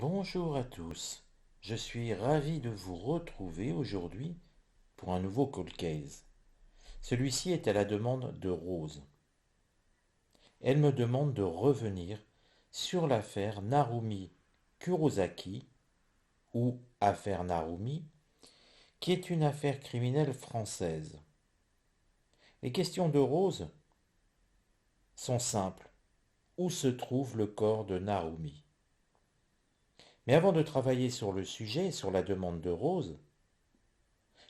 Bonjour à tous, je suis ravi de vous retrouver aujourd'hui pour un nouveau call case. Celui-ci est à la demande de Rose. Elle me demande de revenir sur l'affaire Narumi Kurosaki, ou affaire Narumi, qui est une affaire criminelle française. Les questions de Rose sont simples. Où se trouve le corps de Narumi? Mais avant de travailler sur le sujet, sur la demande de Rose,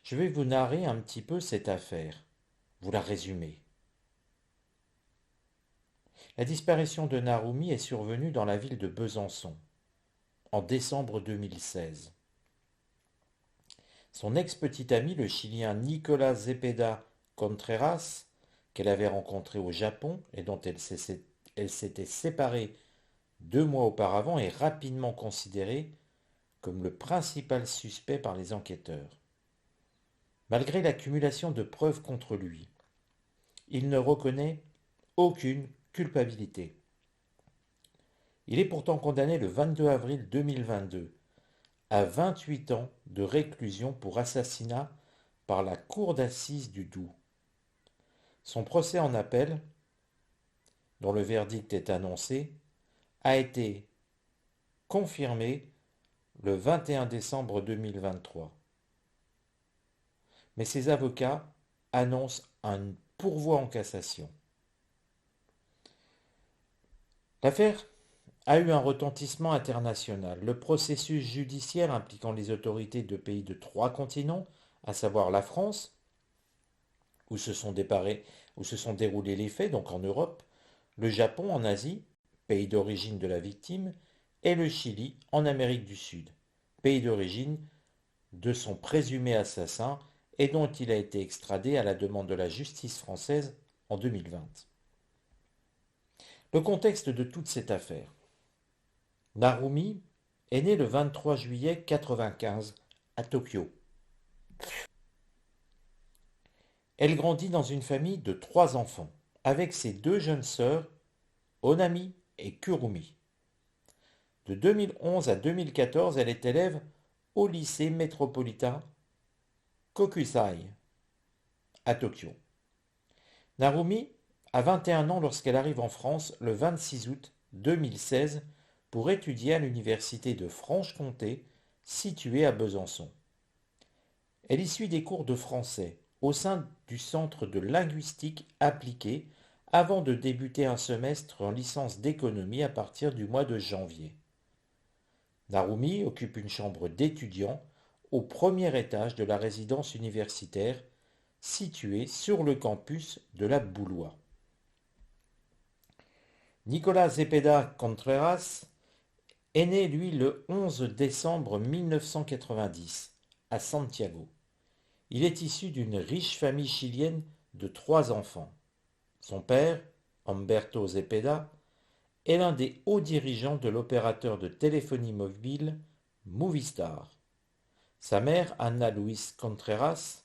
je vais vous narrer un petit peu cette affaire, vous la résumer. La disparition de Narumi est survenue dans la ville de Besançon, en décembre 2016. Son ex-petit ami, le Chilien Nicolas Zepeda Contreras, qu'elle avait rencontré au Japon et dont elle s'était séparée 2 mois auparavant, est rapidement considéré comme le principal suspect par les enquêteurs. Malgré l'accumulation de preuves contre lui, il ne reconnaît aucune culpabilité. Il est pourtant condamné le 22 avril 2022 à 28 ans de réclusion pour assassinat par la cour d'assises du Doubs. Son procès en appel, dont le verdict est annoncé, a été confirmé le 21 décembre 2023. Mais ses avocats annoncent un pourvoi en cassation. L'affaire a eu un retentissement international. Le processus judiciaire impliquant les autorités de pays de 3 continents, à savoir la France, où se sont déroulés les faits, donc en Europe, le Japon en Asie, pays d'origine de la victime, et le Chili en Amérique du Sud, pays d'origine de son présumé assassin et dont il a été extradé à la demande de la justice française en 2020. Le contexte de toute cette affaire. Narumi est née le 23 juillet 1995 à Tokyo. Elle grandit dans une famille de 3 enfants, avec ses 2 jeunes sœurs, Onami et Kurumi. De 2011 à 2014, elle est élève au lycée métropolitain Kokusai, à Tokyo. Narumi a 21 ans lorsqu'elle arrive en France le 26 août 2016 pour étudier à l'université de Franche-Comté, située à Besançon. Elle y suit des cours de français au sein du Centre de linguistique appliquée avant de débuter un semestre en licence d'économie à partir du mois de janvier. Narumi occupe une chambre d'étudiant au premier étage de la résidence universitaire située sur le campus de la Boulois. Nicolas Zepeda Contreras est né, lui, le 11 décembre 1990 à Santiago. Il est issu d'une riche famille chilienne de 3 enfants. Son père, Humberto Zepeda, est l'un des hauts dirigeants de l'opérateur de téléphonie mobile Movistar. Sa mère, Ana Luis Contreras,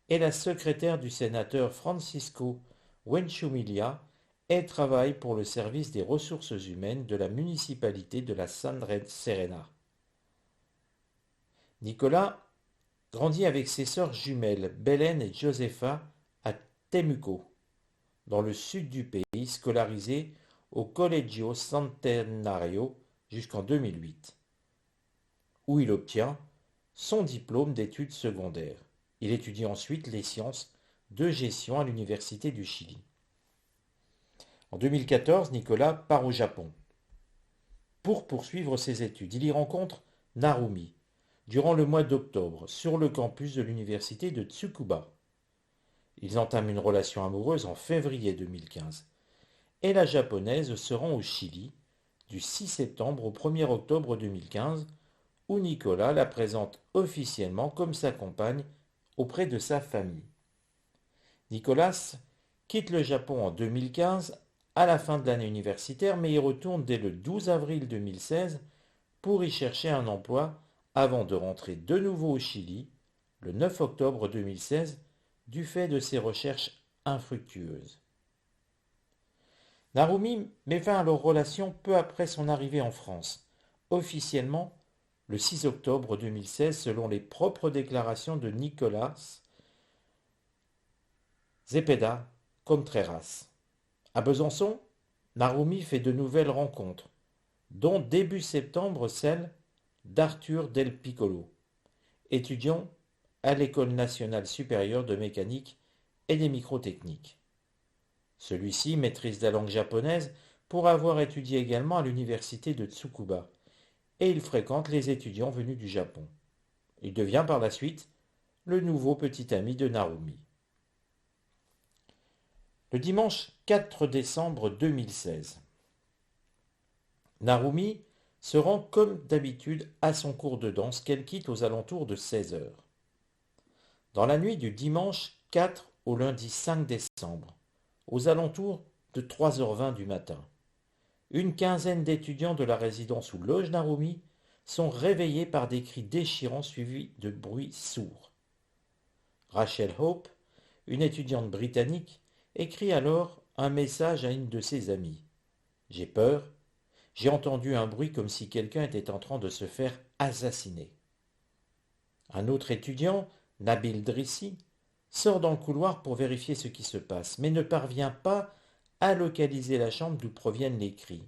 est la secrétaire du sénateur Francisco Wenchumilla et travaille pour le service des ressources humaines de la municipalité de la San Serena. Nicolas grandit avec ses sœurs jumelles Belen et Josefa à Temuco, dans le sud du pays, scolarisé au Collegio Centenario jusqu'en 2008, où il obtient son diplôme d'études secondaires. Il étudie ensuite les sciences de gestion à l'Université du Chili. En 2014, Nicolas part au Japon pour poursuivre ses études. Il y rencontre Narumi durant le mois d'octobre sur le campus de l'université de Tsukuba. Ils entament une relation amoureuse en février 2015 et la japonaise se rend au Chili du 6 septembre au 1er octobre 2015 où Nicolas la présente officiellement comme sa compagne auprès de sa famille. Nicolas quitte le Japon en 2015 à la fin de l'année universitaire, mais y retourne dès le 12 avril 2016 pour y chercher un emploi avant de rentrer de nouveau au Chili le 9 octobre 2016 du fait de ses recherches infructueuses. Narumi met fin à leur relation peu après son arrivée en France, officiellement le 6 octobre 2016 selon les propres déclarations de Nicolas Zepeda Contreras. À Besançon, Narumi fait de nouvelles rencontres, dont début septembre celle d'Arthur Del Piccolo, étudiant à l'École nationale supérieure de mécanique et des microtechniques. Celui-ci maîtrise la langue japonaise pour avoir étudié également à l'université de Tsukuba, et il fréquente les étudiants venus du Japon. Il devient par la suite le nouveau petit ami de Narumi. Le dimanche 4 décembre 2016, Narumi se rend comme d'habitude à son cours de danse qu'elle quitte aux alentours de 16 heures. Dans la nuit du dimanche 4 au lundi 5 décembre, aux alentours de 3h20 du matin, une quinzaine d'étudiants de la résidence où loge Narumi sont réveillés par des cris déchirants suivis de bruits sourds. Rachel Hope, une étudiante britannique, écrit alors un message à une de ses amies. « J'ai peur, j'ai entendu un bruit comme si quelqu'un était en train de se faire assassiner. » Un autre étudiant, Nabil Drissi, sort dans le couloir pour vérifier ce qui se passe, mais ne parvient pas à localiser la chambre d'où proviennent les cris.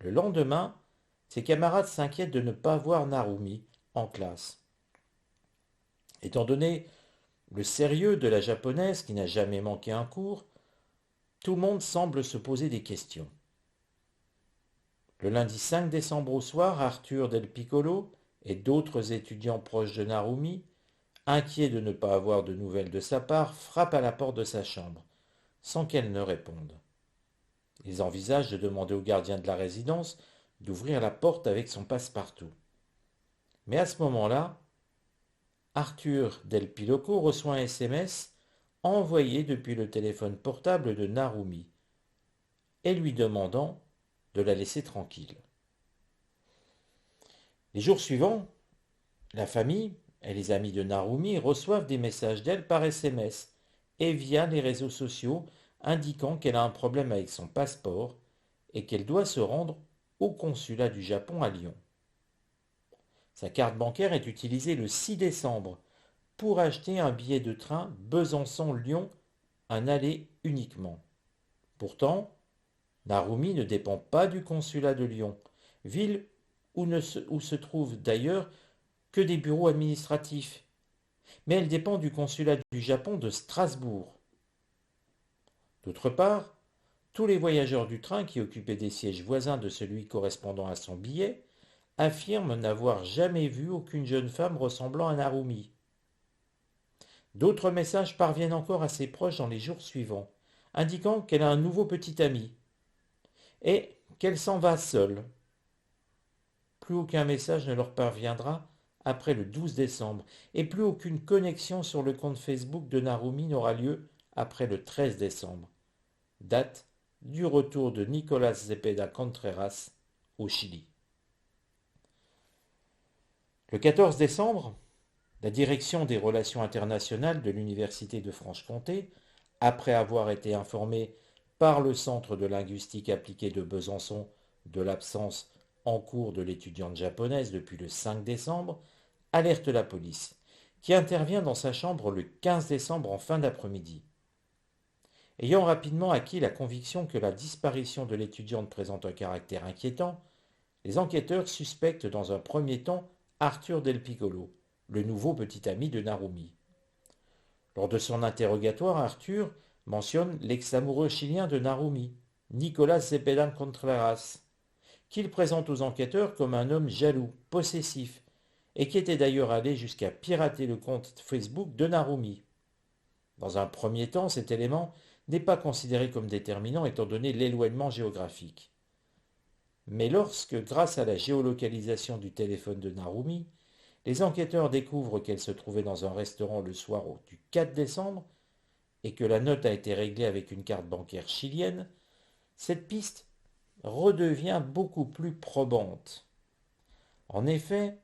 Le lendemain, ses camarades s'inquiètent de ne pas voir Narumi en classe. Étant donné le sérieux de la japonaise qui n'a jamais manqué un cours, tout le monde semble se poser des questions. Le lundi 5 décembre au soir, Arthur Del Piccolo et d'autres étudiants proches de Narumi, inquiets de ne pas avoir de nouvelles de sa part, frappent à la porte de sa chambre, sans qu'elle ne réponde. Ils envisagent de demander au gardien de la résidence d'ouvrir la porte avec son passe-partout. Mais à ce moment-là, Arthur Del Piccolo reçoit un SMS envoyé depuis le téléphone portable de Narumi et lui demandant de la laisser tranquille. Les jours suivants, la famille et les amis de Narumi reçoivent des messages d'elle par SMS et via les réseaux sociaux indiquant qu'elle a un problème avec son passeport et qu'elle doit se rendre au consulat du Japon à Lyon. Sa carte bancaire est utilisée le 6 décembre pour acheter un billet de train Besançon-Lyon, un aller uniquement. Pourtant, Narumi ne dépend pas du consulat de Lyon, ville où se trouvent d'ailleurs que des bureaux administratifs, mais elle dépend du consulat du Japon de Strasbourg. D'autre part, tous les voyageurs du train qui occupaient des sièges voisins de celui correspondant à son billet affirment n'avoir jamais vu aucune jeune femme ressemblant à Narumi. D'autres messages parviennent encore à ses proches dans les jours suivants, indiquant qu'elle a un nouveau petit ami et qu'elle s'en va seule. Plus aucun message ne leur parviendra après le 12 décembre et plus aucune connexion sur le compte Facebook de Narumi n'aura lieu après le 13 décembre, date du retour de Nicolas Zepeda Contreras au Chili. Le 14 décembre, la direction des relations internationales de l'Université de Franche-Comté, après avoir été informée par le Centre de linguistique appliquée de Besançon de l'absence en cours de l'étudiante japonaise depuis le 5 décembre, alerte la police, qui intervient dans sa chambre le 15 décembre en fin d'après-midi. Ayant rapidement acquis la conviction que la disparition de l'étudiante présente un caractère inquiétant, les enquêteurs suspectent dans un premier temps Arthur Del Piccolo, le nouveau petit ami de Narumi. Lors de son interrogatoire, Arthur mentionne l'ex-amoureux chilien de Narumi, Nicolas Zepeda Contreras, qu'il présente aux enquêteurs comme un homme jaloux, possessif, et qui était d'ailleurs allé jusqu'à pirater le compte Facebook de Narumi. Dans un premier temps, cet élément n'est pas considéré comme déterminant étant donné l'éloignement géographique. Mais lorsque, grâce à la géolocalisation du téléphone de Narumi, les enquêteurs découvrent qu'elle se trouvait dans un restaurant le soir du 4 décembre et que la note a été réglée avec une carte bancaire chilienne, cette piste redevient beaucoup plus probante. En effet,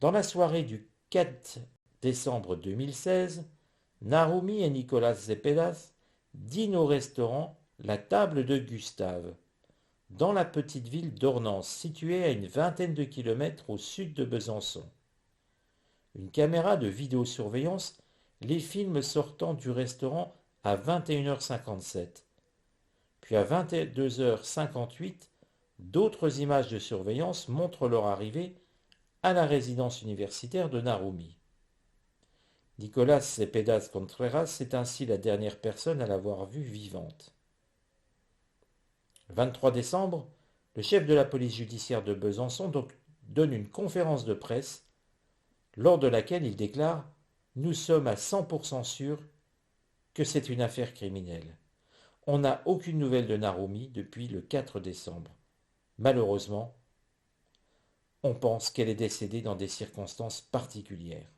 dans la soirée du 4 décembre 2016, Narumi et Nicolas Zepeda dînent au restaurant La Table de Gustave, dans la petite ville d'Ornans, située à une vingtaine de kilomètres au sud de Besançon. Une caméra de vidéosurveillance les filme sortant du restaurant à 21h57. Puis à 22h58, d'autres images de surveillance montrent leur arrivée à la résidence universitaire de Narumi. Nicolas Cepeda Contreras est ainsi la dernière personne à l'avoir vue vivante. Le 23 décembre, le chef de la police judiciaire de Besançon donne une conférence de presse lors de laquelle il déclare « Nous sommes à 100% sûrs que c'est une affaire criminelle. On n'a aucune nouvelle de Narumi depuis le 4 décembre. Malheureusement, on pense qu'elle est décédée dans des circonstances particulières. »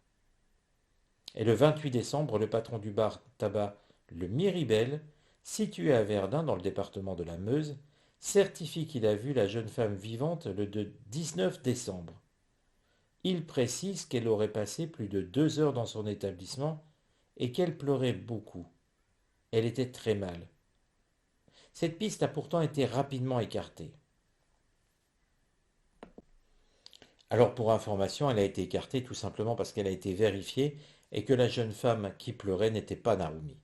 Et le 28 décembre, le patron du bar tabac Le Miribel, situé à Verdun dans le département de la Meuse, certifie qu'il a vu la jeune femme vivante le 19 décembre. Il précise qu'elle aurait passé plus de 2 heures dans son établissement et qu'elle pleurait beaucoup. Elle était très mal. Cette piste a pourtant été rapidement écartée. Alors pour information, elle a été écartée tout simplement parce qu'elle a été vérifiée et que la jeune femme qui pleurait n'était pas Narumi.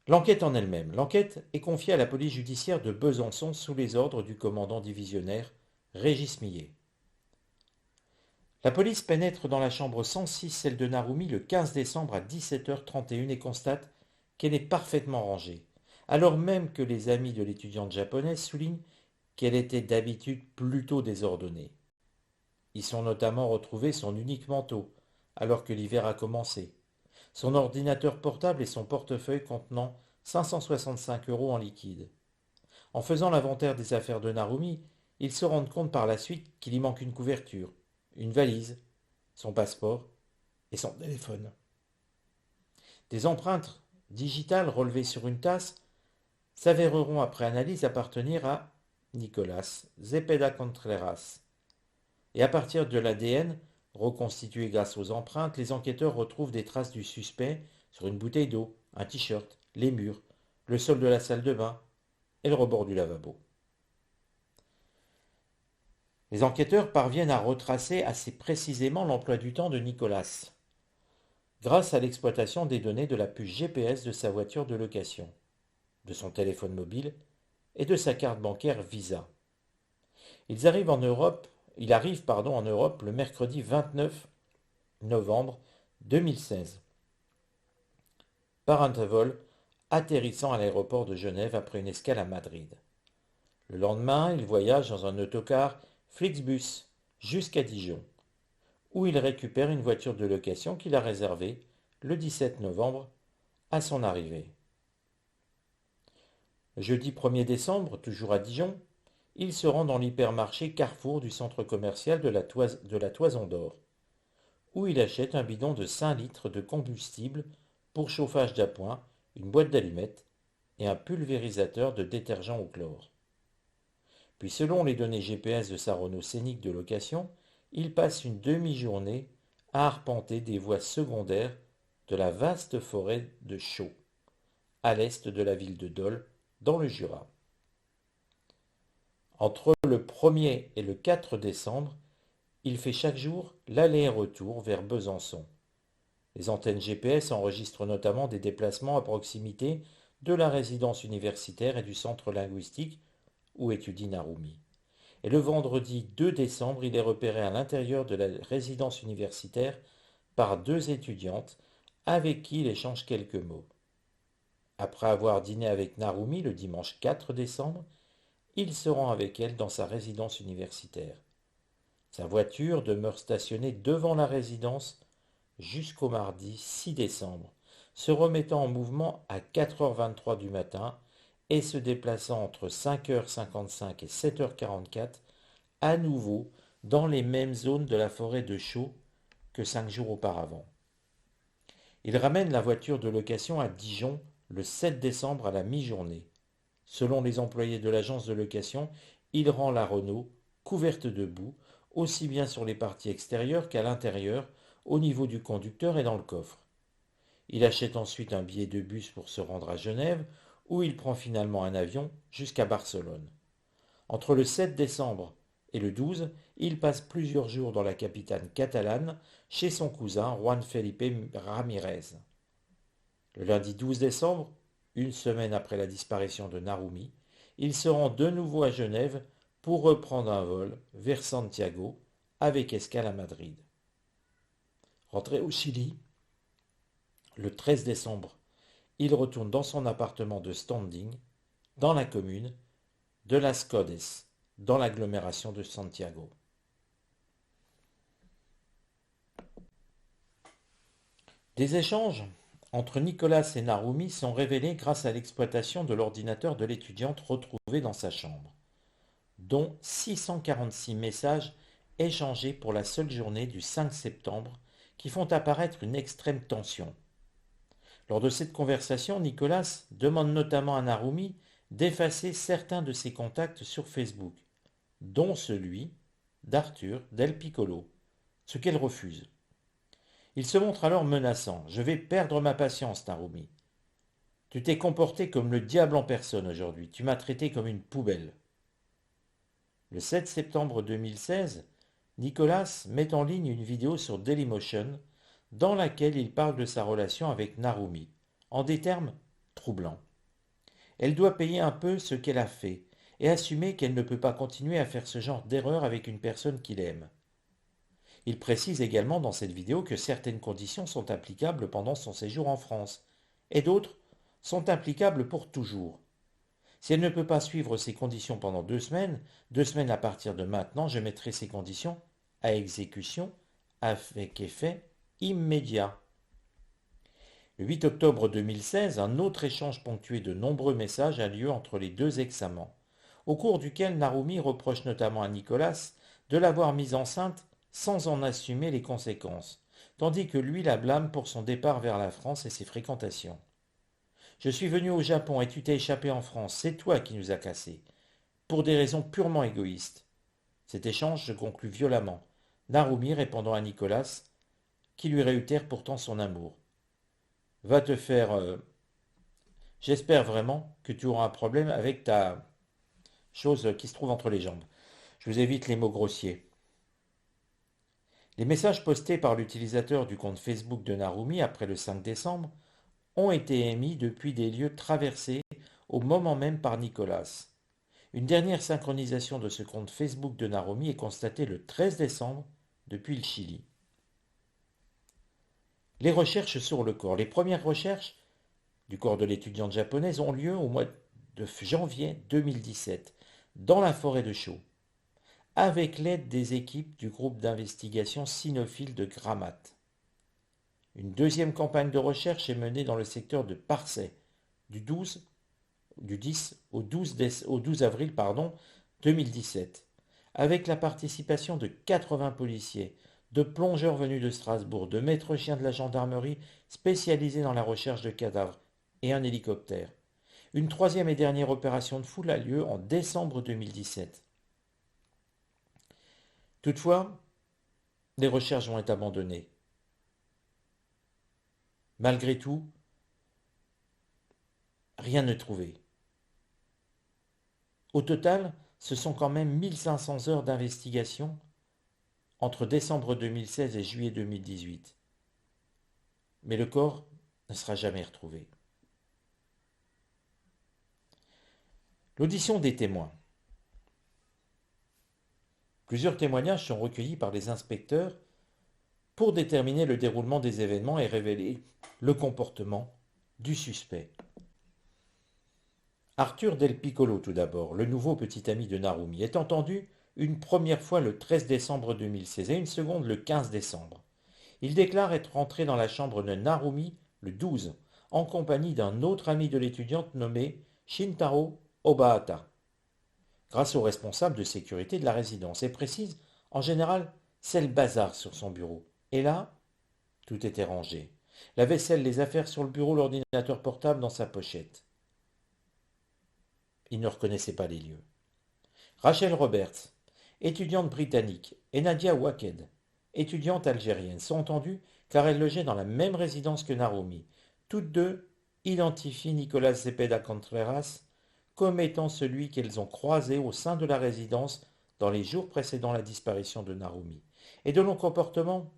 L'enquête en elle-même. L'enquête est confiée à la police judiciaire de Besançon sous les ordres du commandant divisionnaire Régis Millet. La police pénètre dans la chambre 106, celle de Narumi, le 15 décembre à 17h31 et constate qu'elle est parfaitement rangée, alors même que les amis de l'étudiante japonaise soulignent qu'elle était d'habitude plutôt désordonnée. Y sont notamment retrouvés son unique manteau, alors que l'hiver a commencé, son ordinateur portable et son portefeuille contenant 565 € en liquide. En faisant l'inventaire des affaires de Narumi, ils se rendent compte par la suite qu'il y manque une couverture, une valise, son passeport et son téléphone. Des empreintes digitales relevées sur une tasse s'avéreront après analyse appartenir à Nicolas Cepeda Contreras. Et à partir de l'ADN, reconstitué grâce aux empreintes, les enquêteurs retrouvent des traces du suspect sur une bouteille d'eau, un t-shirt, les murs, le sol de la salle de bain et le rebord du lavabo. Les enquêteurs parviennent à retracer assez précisément l'emploi du temps de Nicolas, grâce à l'exploitation des données de la puce GPS de sa voiture de location, de son téléphone mobile et de sa carte bancaire Visa. Il arrive en Europe le mercredi 29 novembre 2016 par un vol atterrissant à l'aéroport de Genève après une escale à Madrid. Le lendemain, il voyage dans un autocar Flixbus jusqu'à Dijon, où il récupère une voiture de location qu'il a réservée le 17 novembre à son arrivée. Le jeudi 1er décembre, toujours à Dijon, il se rend dans l'hypermarché Carrefour du centre commercial de la Toison d'Or, où il achète un bidon de 5 litres de combustible pour chauffage d'appoint, une boîte d'allumettes et un pulvérisateur de détergent au chlore. Puis selon les données GPS de sa Renault Scénic de location, il passe une demi-journée à arpenter des voies secondaires de la vaste forêt de Chaux, à l'est de la ville de Dole, dans le Jura. Entre le 1er et le 4 décembre, il fait chaque jour l'aller-retour vers Besançon. Les antennes GPS enregistrent notamment des déplacements à proximité de la résidence universitaire et du centre linguistique où étudie Narumi. Et le vendredi 2 décembre, il est repéré à l'intérieur de la résidence universitaire par 2 étudiantes avec qui il échange quelques mots. Après avoir dîné avec Narumi le dimanche 4 décembre, il se rend avec elle dans sa résidence universitaire. Sa voiture demeure stationnée devant la résidence jusqu'au mardi 6 décembre, se remettant en mouvement à 4h23 du matin et se déplaçant entre 5h55 et 7h44 à nouveau dans les mêmes zones de la forêt de Chaux que 5 jours auparavant. Il ramène la voiture de location à Dijon le 7 décembre à la mi-journée. Selon les employés de l'agence de location, il rend la Renault couverte de boue, aussi bien sur les parties extérieures qu'à l'intérieur, au niveau du conducteur et dans le coffre. Il achète ensuite un billet de bus pour se rendre à Genève, où il prend finalement un avion jusqu'à Barcelone. Entre le 7 décembre et le 12, il passe plusieurs jours dans la capitale catalane chez son cousin Juan Felipe Ramirez. Le lundi 12 décembre, une semaine après la disparition de Narumi, il se rend de nouveau à Genève pour reprendre un vol vers Santiago avec escale à Madrid. Rentré au Chili, le 13 décembre, il retourne dans son appartement de Standing, dans la commune de Las Codes, dans l'agglomération de Santiago. Des échanges entre Nicolas et Narumi sont révélés grâce à l'exploitation de l'ordinateur de l'étudiante retrouvé dans sa chambre, dont 646 messages échangés pour la seule journée du 5 septembre qui font apparaître une extrême tension. Lors de cette conversation, Nicolas demande notamment à Narumi d'effacer certains de ses contacts sur Facebook, dont celui d'Arthur Del Piccolo, ce qu'elle refuse. Il se montre alors menaçant. Je vais perdre ma patience, Narumi. Tu t'es comporté comme le diable en personne aujourd'hui. Tu m'as traité comme une poubelle. Le 7 septembre 2016, Nicolas met en ligne une vidéo sur Dailymotion dans laquelle il parle de sa relation avec Narumi, en des termes troublants. Elle doit payer un peu ce qu'elle a fait et assumer qu'elle ne peut pas continuer à faire ce genre d'erreur avec une personne qu'il aime. Il précise également dans cette vidéo que certaines conditions sont applicables pendant son séjour en France et d'autres sont applicables pour toujours. Si elle ne peut pas suivre ces conditions pendant 2 semaines à partir de maintenant, je mettrai ces conditions à exécution avec effet immédiat. Le 8 octobre 2016, un autre échange ponctué de nombreux messages a lieu entre les deux ex-amants, au cours duquel Narumi reproche notamment à Nicolas de l'avoir mise enceinte sans en assumer les conséquences, tandis que lui la blâme pour son départ vers la France et ses fréquentations. Je suis venu au Japon et tu t'es échappé en France, c'est toi qui nous as cassés, pour des raisons purement égoïstes. Cet échange se conclut violemment, Narumi répondant à Nicolas, qui lui réitère pourtant son amour. Va te faire... J'espère vraiment que tu auras un problème avec ta chose qui se trouve entre les jambes. Je vous évite les mots grossiers. Les messages postés par l'utilisateur du compte Facebook de Narumi après le 5 décembre ont été émis depuis des lieux traversés au moment même par Nicolas. Une dernière synchronisation de ce compte Facebook de Narumi est constatée le 13 décembre depuis le Chili. Les recherches sur le corps. Les premières recherches du corps de l'étudiante japonaise ont lieu au mois de janvier 2017 dans la forêt de Chaux, avec l'aide des équipes du groupe d'investigation cynophile de Gramat. Une deuxième campagne de recherche est menée dans le secteur de Parçay du 10 au 12 avril 2017, avec la participation de 80 policiers, de plongeurs venus de Strasbourg, de maîtres chiens de la gendarmerie spécialisés dans la recherche de cadavres et un hélicoptère. Une troisième et dernière opération de foule a lieu en décembre 2017. Toutefois, les recherches vont être abandonnées. Malgré tout, rien n'est trouvé. Au total, ce sont quand même 1500 heures d'investigation entre décembre 2016 et juillet 2018. Mais le corps ne sera jamais retrouvé. L'audition des témoins. Plusieurs témoignages sont recueillis par les inspecteurs pour déterminer le déroulement des événements et révéler le comportement du suspect. Arthur Del Piccolo tout d'abord, le nouveau petit ami de Narumi, est entendu une première fois le 13 décembre 2016 et une seconde le 15 décembre. Il déclare être rentré dans la chambre de Narumi le 12, en compagnie d'un autre ami de l'étudiante nommé Shintaro Obahata, grâce au responsable de sécurité de la résidence, et précise, en général, c'est le bazar sur son bureau. Et là, tout était rangé. La vaisselle, les affaires sur le bureau, l'ordinateur portable dans sa pochette. Il ne reconnaissait pas les lieux. Rachel Roberts, étudiante britannique, et Nadia Waked, étudiante algérienne, sont entendues car elles logeaient dans la même résidence que Narumi. Toutes deux identifient Nicolas Zepeda Contreras comme étant celui qu'elles ont croisé au sein de la résidence dans les jours précédant la disparition de Narumi, et dont le comportement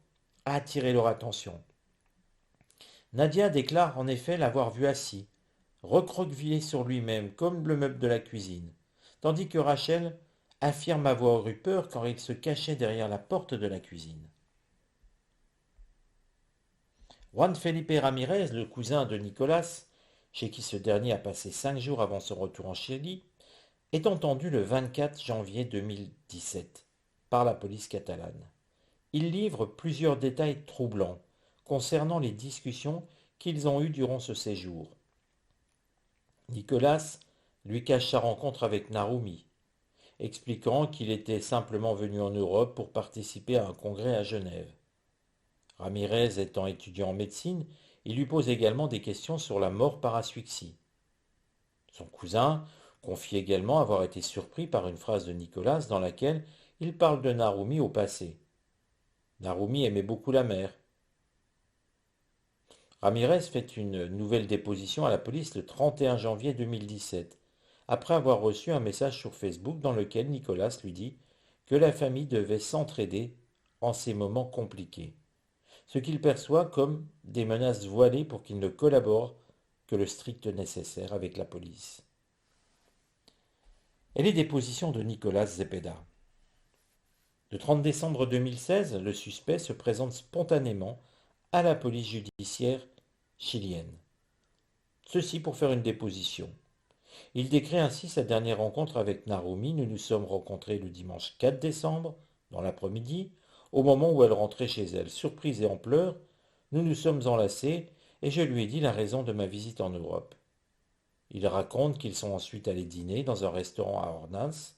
a attiré leur attention. Nadia déclare en effet l'avoir vu assis, recroquevillé sur lui-même comme le meuble de la cuisine, tandis que Rachel affirme avoir eu peur quand il se cachait derrière la porte de la cuisine. Juan Felipe Ramirez, le cousin de Nicolas, chez qui ce dernier a passé 5 jours avant son retour en Chili, est entendu le 24 janvier 2017 par la police catalane. Il livre plusieurs détails troublants concernant les discussions qu'ils ont eues durant ce séjour. Nicolas lui cache sa rencontre avec Narumi, expliquant qu'il était simplement venu en Europe pour participer à un congrès à Genève. Ramirez étant étudiant en médecine, il lui pose également des questions sur la mort par asphyxie. Son cousin confie également avoir été surpris par une phrase de Nicolas dans laquelle il parle de Narumi au passé. Narumi aimait beaucoup la mer. Ramirez fait une nouvelle déposition à la police le 31 janvier 2017, après avoir reçu un message sur Facebook dans lequel Nicolas lui dit que la famille devait s'entraider en ces moments compliqués, ce qu'il perçoit comme des menaces voilées pour qu'il ne collabore que le strict nécessaire avec la police. Et les dépositions de Nicolas Zepeda. Le 30 décembre 2016, le suspect se présente spontanément à la police judiciaire chilienne. Ceci pour faire une déposition. Il décrit ainsi sa dernière rencontre avec Narumi. Nous nous sommes rencontrés le dimanche 4 décembre, dans l'après-midi, au moment où elle rentrait chez elle. Surprise et en pleurs, nous nous sommes enlacés et je lui ai dit la raison de ma visite en Europe. Il raconte qu'ils sont ensuite allés dîner dans un restaurant à Ornans,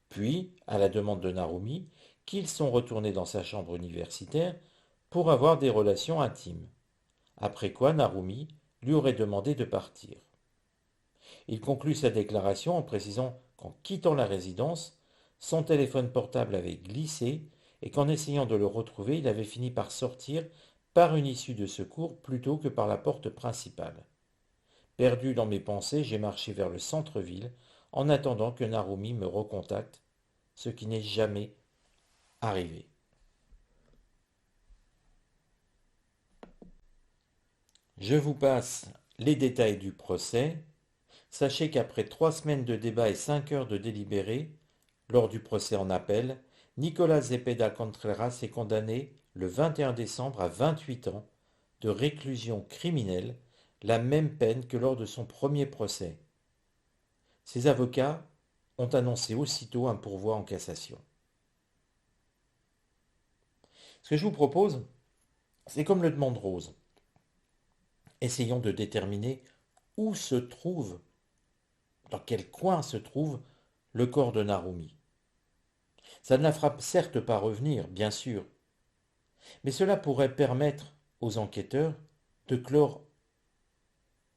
puis, à la demande de Narumi, qu'ils sont retournés dans sa chambre universitaire pour avoir des relations intimes. Après quoi Narumi lui aurait demandé de partir. Il conclut sa déclaration en précisant qu'en quittant la résidence, son téléphone portable avait glissé et qu'en essayant de le retrouver, il avait fini par sortir par une issue de secours plutôt que par la porte principale. Perdu dans mes pensées, j'ai marché vers le centre-ville en attendant que Narumi me recontacte, ce qui n'est jamais arrivé. Je vous passe les détails du procès. Sachez qu'après 3 semaines de débat et 5 heures de délibéré, lors du procès en appel, Nicolas Zepeda Contreras est condamné le 21 décembre à 28 ans de réclusion criminelle, la même peine que lors de son premier procès. Ses avocats ont annoncé aussitôt un pourvoi en cassation. Ce que je vous propose, c'est comme le demande Rose. Essayons de déterminer où se trouve, dans quel coin se trouve le corps de Narumi. Ça ne la fera certes pas revenir, bien sûr, mais cela pourrait permettre aux enquêteurs de clore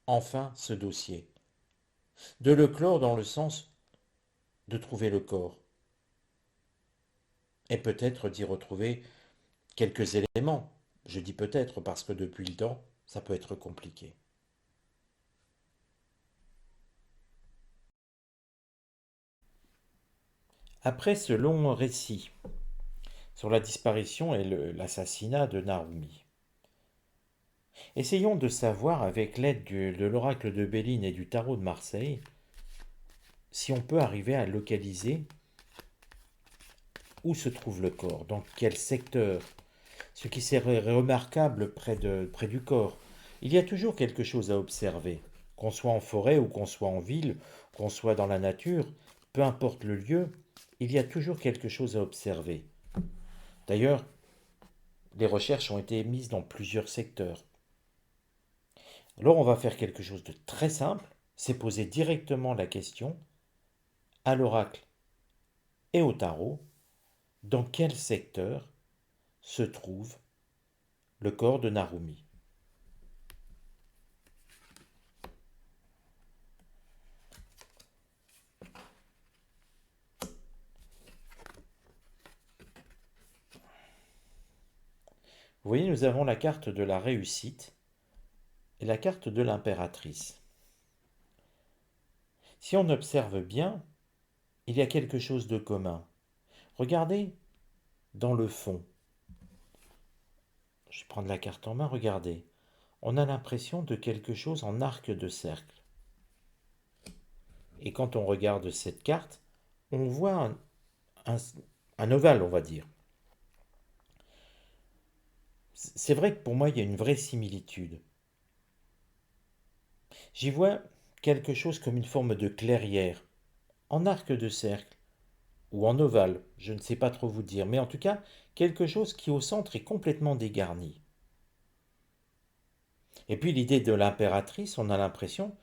enfin ce dossier. De le clore dans le sens de trouver le corps. Et peut-être d'y retrouver quelques éléments. Je dis peut-être parce que depuis le temps, ça peut être compliqué. Après ce long récit sur la disparition et l'assassinat de Narumi, essayons de savoir, avec l'aide de l'oracle de Béline et du tarot de Marseille, si on peut arriver à localiser où se trouve le corps, dans quel secteur, ce qui serait remarquable près du corps. Il y a toujours quelque chose à observer, qu'on soit en forêt ou qu'on soit en ville, qu'on soit dans la nature, peu importe le lieu, il y a toujours quelque chose à observer. D'ailleurs, les recherches ont été mises dans plusieurs secteurs. Alors on va faire quelque chose de très simple, c'est poser directement la question à l'oracle et au tarot, dans quel secteur se trouve le corps de Narumi. Vous voyez, nous avons la carte de la réussite. et la carte de l'impératrice. Si on observe bien, il y a quelque chose de commun. Regardez dans le fond. Je vais prendre la carte en main, regardez. On a l'impression de quelque chose en arc de cercle. Et quand on regarde cette carte, on voit un, un ovale, on va dire. C'est vrai que pour moi, il y a une vraie similitude. J'y vois quelque chose comme une forme de clairière, en arc de cercle, ou en ovale, je ne sais pas trop vous dire, mais en tout cas, quelque chose qui au centre est complètement dégarni. Et puis l'idée de l'impératrice, on a l'impression,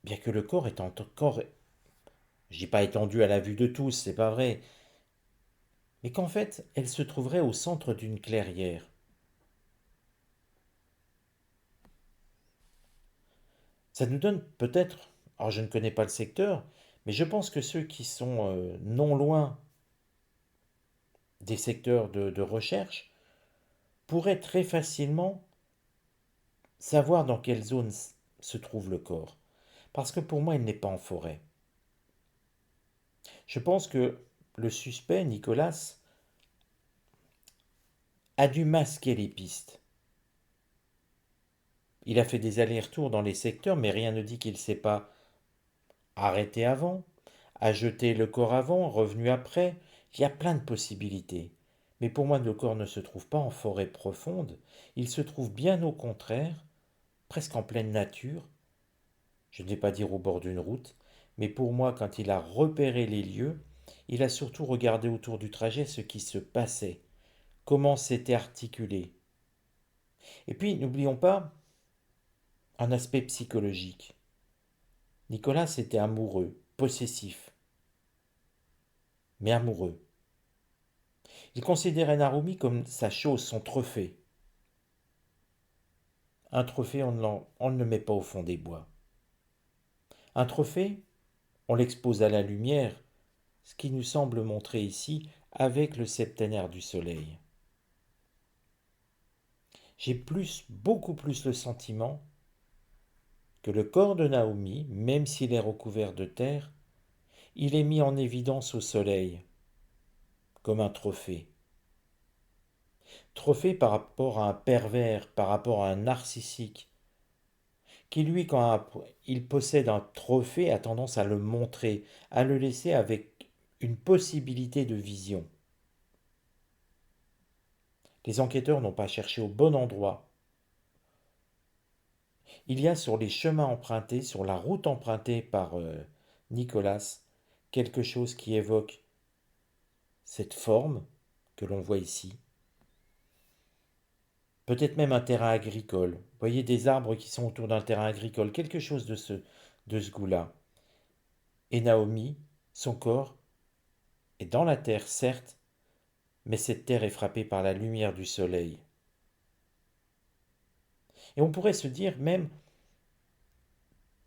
bien que le corps est encore, je dis pas étendu à la vue de tous, c'est pas vrai, mais qu'en fait, elle se trouverait au centre d'une clairière. Ça nous donne peut-être, alors je ne connais pas le secteur, mais je pense que ceux qui sont non loin des secteurs de recherche pourraient très facilement savoir dans quelle zone se trouve le corps. Parce que pour moi, il n'est pas en forêt. Je pense que le suspect, Nicolas, a dû masquer les pistes. Il a fait des allers-retours dans les secteurs, mais rien ne dit qu'il ne s'est pas arrêté avant, a jeté le corps avant, revenu après. Il y a plein de possibilités. Mais pour moi, le corps ne se trouve pas en forêt profonde, il se trouve bien au contraire, presque en pleine nature. Je ne vais pas dire au bord d'une route, mais pour moi, quand il a repéré les lieux, il a surtout regardé autour du trajet ce qui se passait, comment c'était articulé. Et puis, n'oublions pas un aspect psychologique. Nicolas était amoureux, possessif, mais amoureux. Il considérait Narumi comme sa chose, son trophée. Un trophée, on ne le met pas au fond des bois. Un trophée, on l'expose à la lumière, ce qui nous semble montrer ici avec le septénaire du soleil. J'ai beaucoup plus le sentiment que le corps de Naomi, même s'il est recouvert de terre, il est mis en évidence au soleil, comme un trophée. Trophée par rapport à un pervers, par rapport à un narcissique, qui lui, quand il possède un trophée, a tendance à le montrer, à le laisser avec une possibilité de vision. Les enquêteurs n'ont pas cherché au bon endroit. Il y a sur les chemins empruntés, sur la route empruntée par Nicolas, quelque chose qui évoque cette forme que l'on voit ici. Peut-être même un terrain agricole. Vous voyez des arbres qui sont autour d'un terrain agricole, quelque chose de ce goût-là. Et Naomi, son corps, est dans la terre, certes, mais cette terre est frappée par la lumière du soleil. Et on pourrait se dire même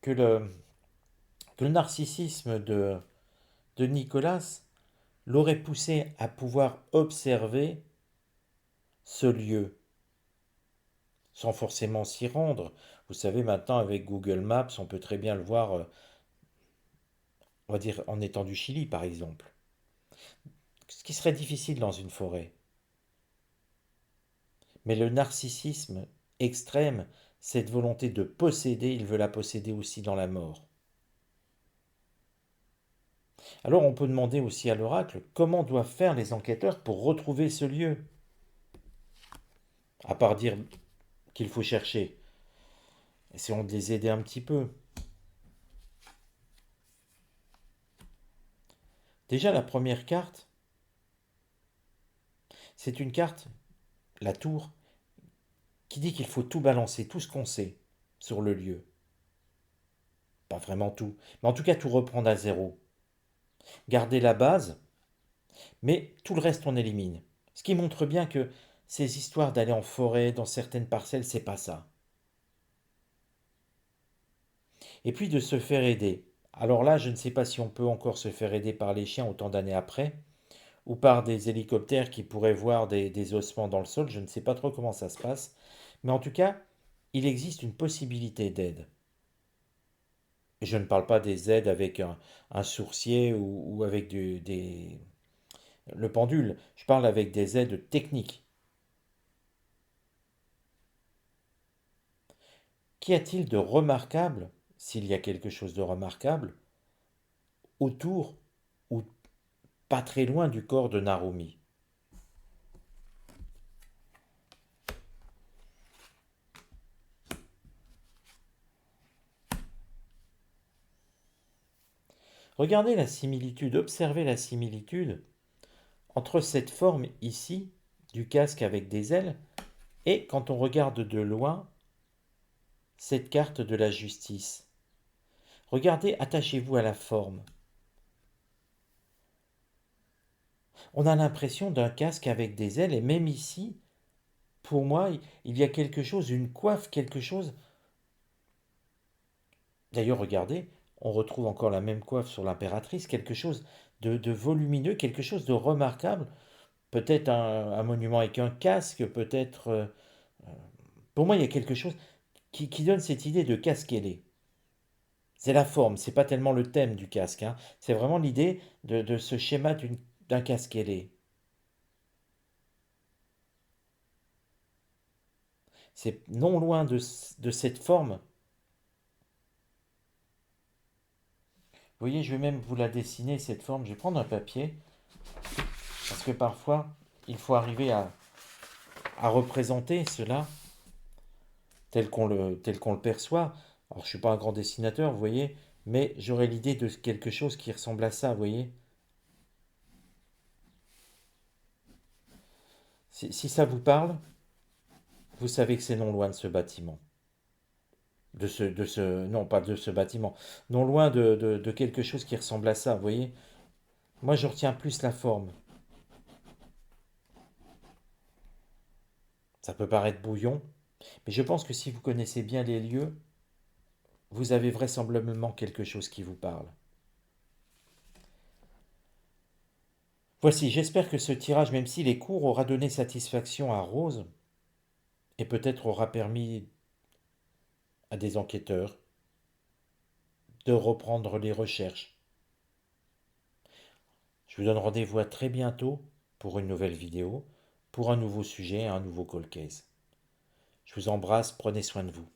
que le narcissisme de Nicolas l'aurait poussé à pouvoir observer ce lieu, sans forcément s'y rendre. Vous savez, maintenant, avec Google Maps, on peut très bien le voir, on va dire, en étant du Chili, par exemple. Ce qui serait difficile dans une forêt. Mais le narcissisme extrême, cette volonté de posséder, il veut la posséder aussi dans la mort. Alors on peut demander aussi à l'oracle comment doivent faire les enquêteurs pour retrouver ce lieu, à part dire qu'il faut chercher. Essayons de les aider un petit peu. Déjà la première carte, c'est une carte, la tour, qui dit qu'il faut tout balancer, tout ce qu'on sait sur le lieu. Pas vraiment tout, mais en tout cas tout reprendre à zéro. Garder la base, mais tout le reste on élimine. Ce qui montre bien que ces histoires d'aller en forêt, dans certaines parcelles, c'est pas ça. Et puis de se faire aider. Alors là, je ne sais pas si on peut encore se faire aider par les chiens autant d'années après, ou par des hélicoptères qui pourraient voir des ossements dans le sol, je ne sais pas trop comment ça se passe. Mais en tout cas, il existe une possibilité d'aide. Et je ne parle pas des aides avec un sourcier ou avec le pendule. Je parle avec des aides techniques. Qu'y a-t-il de remarquable, s'il y a quelque chose de remarquable, autour ou pas très loin du corps de Narumi? Regardez la similitude, observez la similitude entre cette forme ici du casque avec des ailes et quand on regarde de loin cette carte de la justice. Regardez, attachez-vous à la forme. On a l'impression d'un casque avec des ailes et même ici, pour moi, il y a quelque chose, une coiffe, quelque chose. D'ailleurs, regardez, on retrouve encore la même coiffe sur l'impératrice, quelque chose de volumineux, quelque chose de remarquable. Peut-être un monument avec un casque, peut-être. Pour moi, il y a quelque chose qui donne cette idée de casque ailé. C'est la forme, c'est pas tellement le thème du casque, hein. C'est vraiment l'idée de ce schéma d'un casque ailé. C'est non loin de cette forme. Vous voyez, je vais même vous la dessiner, cette forme. Je vais prendre un papier, parce que parfois, il faut arriver à représenter cela tel qu'on le perçoit. Alors, je ne suis pas un grand dessinateur, vous voyez, mais j'aurais l'idée de quelque chose qui ressemble à ça, vous voyez. Si ça vous parle, vous savez que c'est non loin de ce bâtiment. Non, pas de ce bâtiment. Non loin de quelque chose qui ressemble à ça, vous voyez. Moi, je retiens plus la forme. Ça peut paraître brouillon, mais je pense que si vous connaissez bien les lieux, vous avez vraisemblablement quelque chose qui vous parle. Voici, j'espère que ce tirage, même s'il est court, aura donné satisfaction à Rose et peut-être aura permis à des enquêteurs de reprendre les recherches. Je vous donne rendez-vous à très bientôt pour une nouvelle vidéo, pour un nouveau sujet, un nouveau call case. Je vous embrasse, prenez soin de vous.